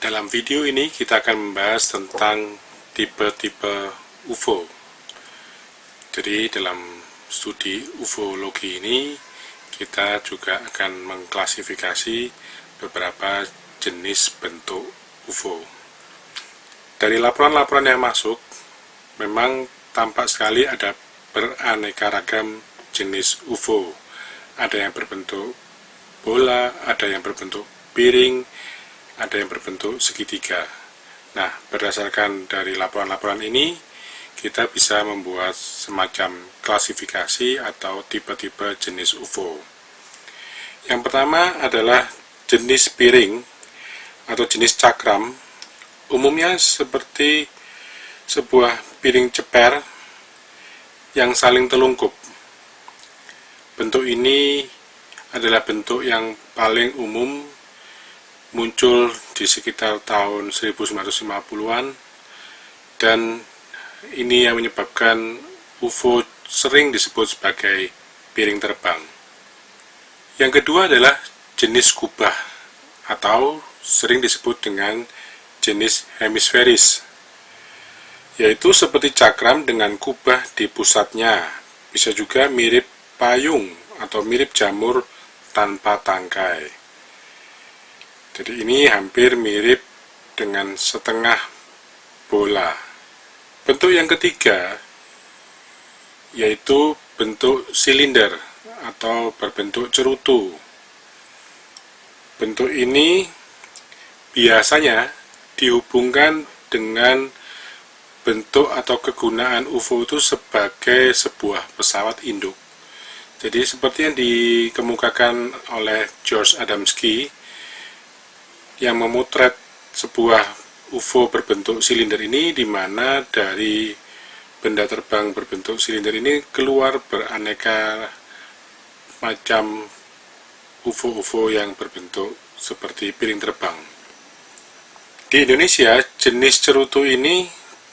Dalam video ini kita akan membahas tentang tipe-tipe UFO. Jadi dalam studi ufologi ini kita juga akan mengklasifikasi beberapa jenis bentuk UFO. Dari laporan-laporan yang masuk, memang tampak sekali ada beraneka ragam jenis UFO. Ada yang berbentuk bola, ada yang berbentuk piring, ada yang berbentuk segitiga. Nah, berdasarkan dari laporan-laporan ini, kita bisa membuat semacam klasifikasi atau tipe-tipe jenis UFO. Yang pertama adalah jenis piring atau jenis cakram. Umumnya seperti sebuah piring ceper yang saling telungkup. Bentuk ini adalah bentuk yang paling umum, muncul di sekitar tahun 1950-an, dan ini yang menyebabkan UFO sering disebut sebagai piring terbang. Yang kedua adalah jenis kubah atau sering disebut dengan jenis hemisferis, yaitu seperti cakram dengan kubah di pusatnya. Bisa juga mirip payung atau mirip jamur tanpa tangkai. Jadi ini hampir mirip dengan setengah bola. Bentuk yang ketiga yaitu bentuk silinder atau berbentuk cerutu. Bentuk ini biasanya dihubungkan dengan bentuk atau kegunaan UFO itu sebagai sebuah pesawat induk. Jadi seperti yang dikemukakan oleh George Adamski yang memotret sebuah UFO berbentuk silinder ini, di mana dari benda terbang berbentuk silinder ini keluar beraneka macam UFO-UFO yang berbentuk seperti piring terbang. Di Indonesia, jenis cerutu ini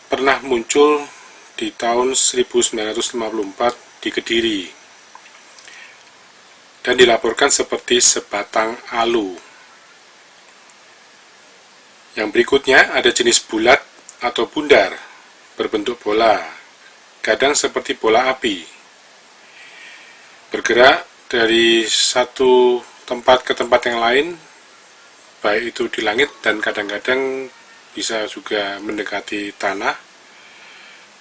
pernah muncul di tahun 1954 di Kediri dan dilaporkan seperti sebatang alu. Yang berikutnya ada jenis bulat atau bundar, berbentuk bola, kadang seperti bola api. Bergerak dari satu tempat ke tempat yang lain, baik itu di langit dan kadang-kadang bisa juga mendekati tanah.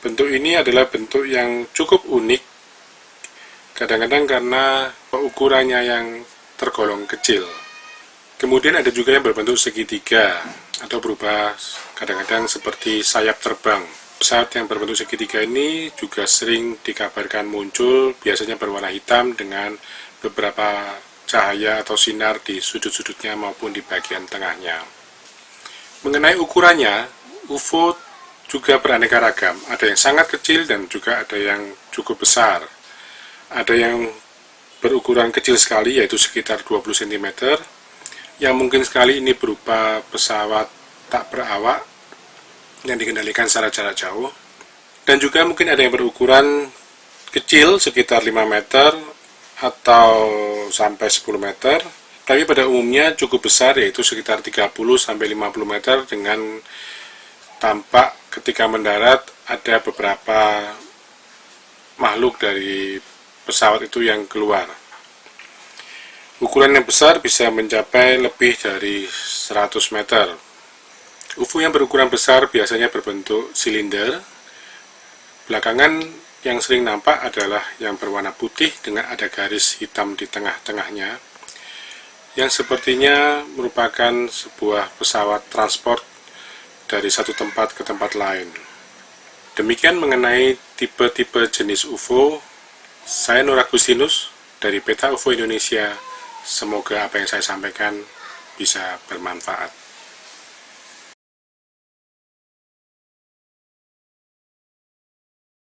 Bentuk ini adalah bentuk yang cukup unik, kadang-kadang karena ukurannya yang tergolong kecil. Kemudian ada juga yang berbentuk segitiga atau berubah kadang-kadang seperti sayap terbang. Pesawat yang berbentuk segitiga ini juga sering dikabarkan muncul, biasanya berwarna hitam dengan beberapa cahaya atau sinar di sudut-sudutnya maupun di bagian tengahnya. Mengenai ukurannya, UFO juga beraneka ragam. Ada yang sangat kecil dan juga ada yang cukup besar. Ada yang berukuran kecil sekali, yaitu sekitar 20 cm, yang mungkin sekali ini berupa pesawat tak berawak yang dikendalikan secara jarak jauh, dan juga mungkin ada yang berukuran kecil sekitar 5 meter atau sampai 10 meter, tapi pada umumnya cukup besar, yaitu sekitar 30-50 meter, dengan tampak ketika mendarat ada beberapa makhluk dari pesawat itu yang keluar. Ukuran yang besar bisa mencapai lebih dari 100 meter. UFO yang berukuran besar biasanya berbentuk silinder. Belakangan yang sering nampak adalah yang berwarna putih dengan ada garis hitam di tengah-tengahnya, yang sepertinya merupakan sebuah pesawat transport dari satu tempat ke tempat lain. Demikian mengenai tipe-tipe jenis UFO. Saya Nur Agustinus dari Peta UFO Indonesia. Semoga apa yang saya sampaikan bisa bermanfaat.